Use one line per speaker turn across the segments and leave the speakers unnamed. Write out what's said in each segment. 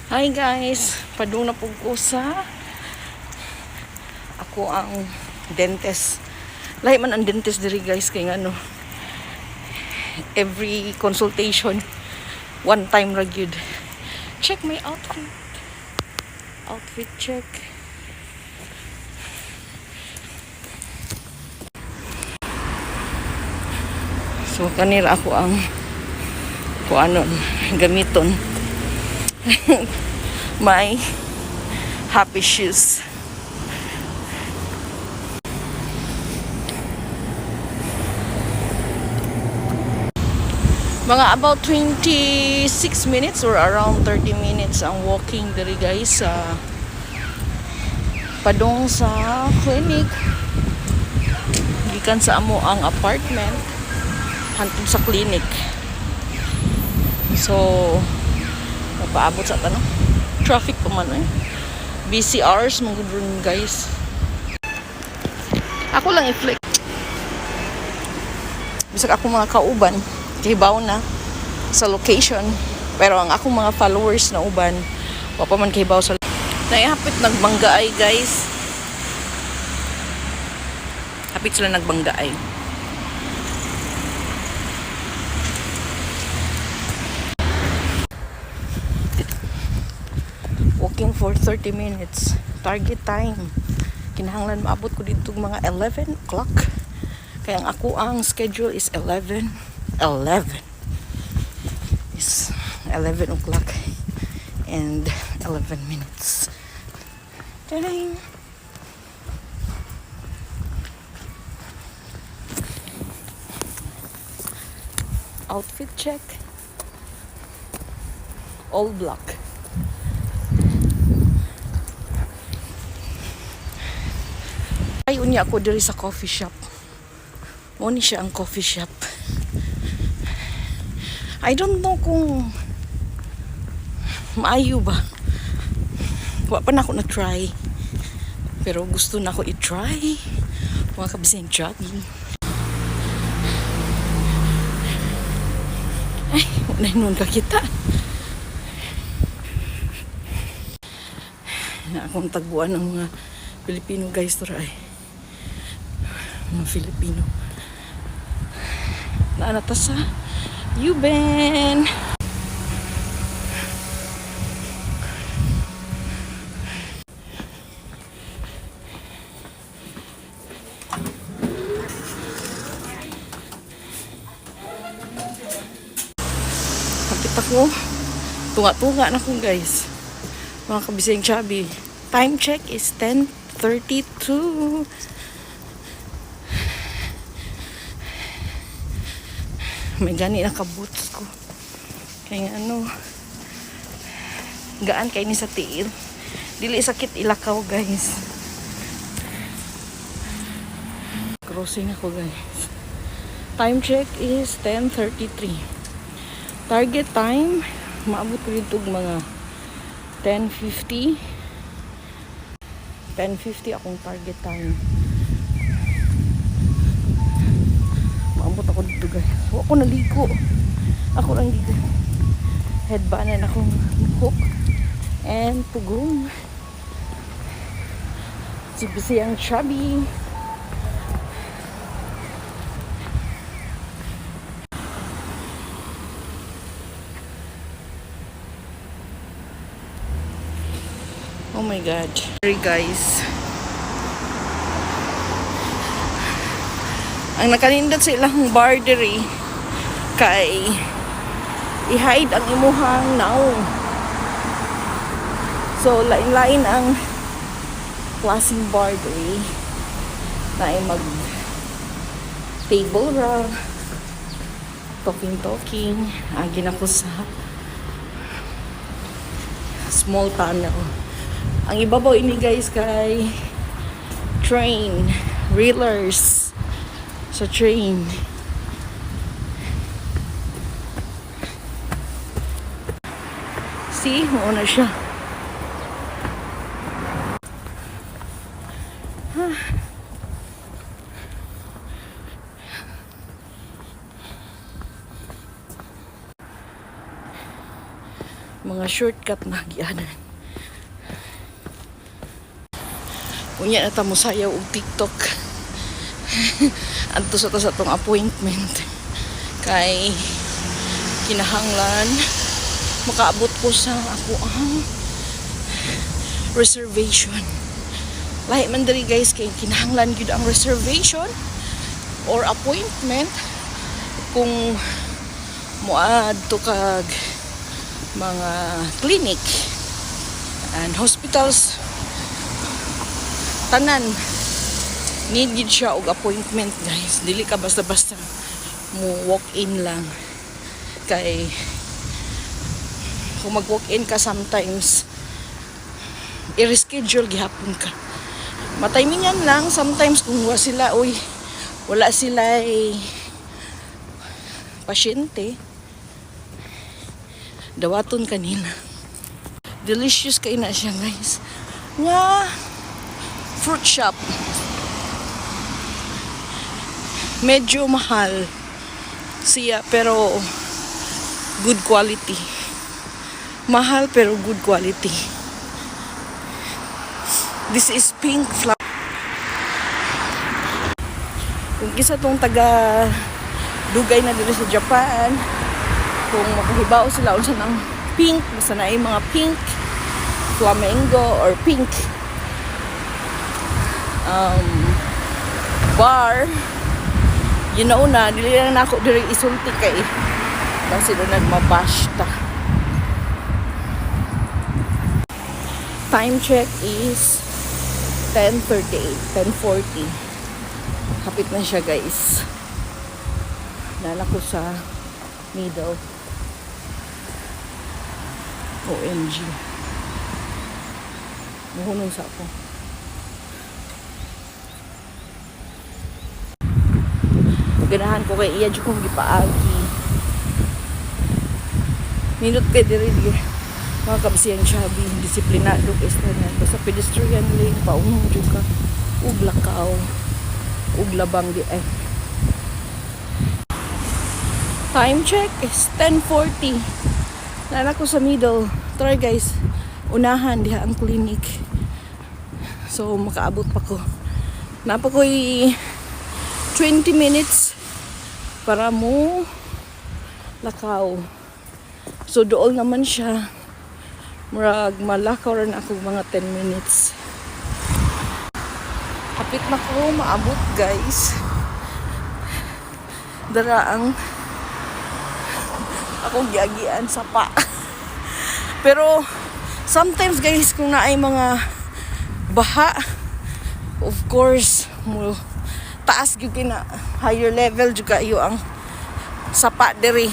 Hi guys, padung na po ko sa ako ang dentist. Lahi man ang dentist diri guys kay ngano. Every consultation one time ra gyud. Check my outfit. Outfit check. So kanira ako ang kuanon gamiton. My happy shoes. Mga about 26 minutes or around 30 minutes ang walking diri guys sa padung sa clinic. Gikan sa amo ang apartment hantod sa clinic. So paabot sa tanong traffic pa man busy hours mga gudron guys. Ako lang i-flick bisag ako mga kauban kahibaw na sa location, pero ang akong mga followers na uban wa pa man kahibaw sa naihapit nagbanggaay guys. Hapit sila nagbanggaay. Walking for 30 minutes. Target time. Kinahanglan maabot ko dito mga 11 o'clock. Kaya ang ako ang schedule is 11 is 11 o'clock and 11 minutes. Ta-ding! Outfit check. All black. Ayun niya ako diri sa coffee shop. Muni siya ang coffee shop. I don't know kung maayo ba. Wa pa na ako na-try. Pero gusto na ako i-try. Mga kabiseng jogging. Ay, wala nun kakita. Akong tagbuan ng mga Pilipino guys to ay. Mga Filipino. Naanata sa Yuben. Kapit ako. Tunga-tunga na ko guys. Mga kabiseng chubby. Time check is 10:32. May gani na kaboots ko. Kaya ano, gaan kay ni sa tiil. Dili sakit ilakaw guys. Crossing ako guys. Time check is 10:33. Target time, maabot ko dito mga 10:50. 10:50 akong target time. Maabot ako dito guys. So, ako naligo. Ako lang dito. Headbandan akong hook. And pugong. Si ang chubby. Oh my God. Sorry guys. Ang nakalindot sa ilang bar diri kay i-hide ang imuhang naong. So lain-lain ang klaseng bar diri na ay mag table ra talking agi na ko sa small tunnel. Ang ibabaw ini guys kay train reelers sa train. See, na siya. Mga mga shortcut na gianan. Unya na ta mo sayaw og TikTok. Adto sa tong appointment kay kinahanglan makaabot ko sa ako ang reservation. Lahi man diri guys kay kinahanglan gyud ang reservation or appointment kung moadto kag mga clinic and hospitals tanan need gid siya og appointment guys. Dili ka basta-basta mo walk in lang kay kung mag walk in ka sometimes i-reschedule gihapon ka. Matimingan lang sometimes kung wala sila pasyente dawaton kanila. Delicious kay na siya guys. Nga fruit shop. Medyo mahal siya pero good quality. Mahal pero good quality. This is pink flower. Kung kisa tong taga dugay na dito sa Japan, kung makahibaw sila unsa ng pink, basta na ay mga pink flamingo or pink bar, you know na, dili lang na ako diri isulti kay basta doon nagmabash ta. Time check is 10:38, 10:40. Hapit na siya guys. Nala ko sa middle. OMG. Muhunong sa ako. Ganahan ko kay iya kong gipaagi. Minut kay diri mga kabisiyang sabi, disiplinado kay tanan. Basta pedestrian lane paunong jud ka. Ug lakaw. Ug labang di ay. Time check is 10:40. Nana ko sa middle. Try guys. Unahan diha ang clinic. So makaabot pa ko. Napa ko'y 20 minutes para mo lakaw. So dool naman siya. Murag malakaw rin ako mga 10 minutes. Hapit na ko maabot guys. Dara ang akong giagian sa pa. Pero sometimes guys kung naay mga baha, of course mo taas gyud kina higher level jud kayo ang sapa diri.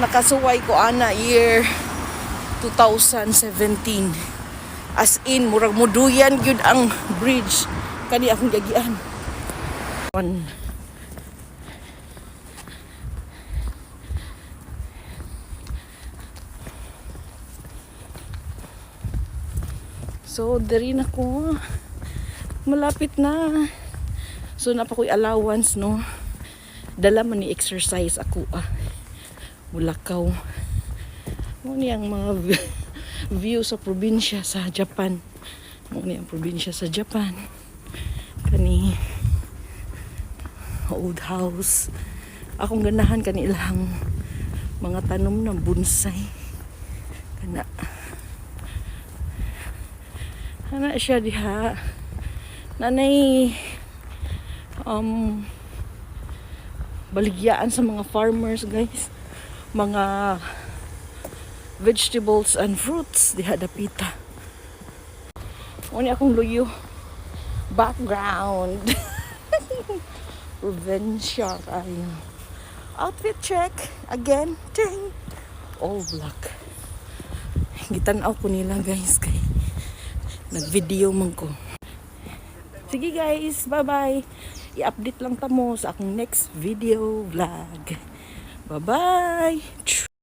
Nakasuway ko ana year 2017. As in murag muduyan gyud ang bridge kani akong giagian. So, diri na ko. Malapit na. So, napakoy allowance, no? Dala man ni exercise ako, Mulakaw. Muna yung mga view sa probinsya sa Japan. Muna yung probinsya sa Japan. Kani old house. Akong ganahan kanilang mga tanom ng bonsai. Kana siya diha. Nanay baligyaan sa mga farmers guys. Mga vegetables and fruits diha dapita. Uni akong luyo. Background. Provincia kayo. Outfit check. Again. Ting. All black. Gitanaw ko nila guys kay nag-video man ko. Sige guys, bye-bye. I-update lang tamo sa akong next video vlog. Bye-bye.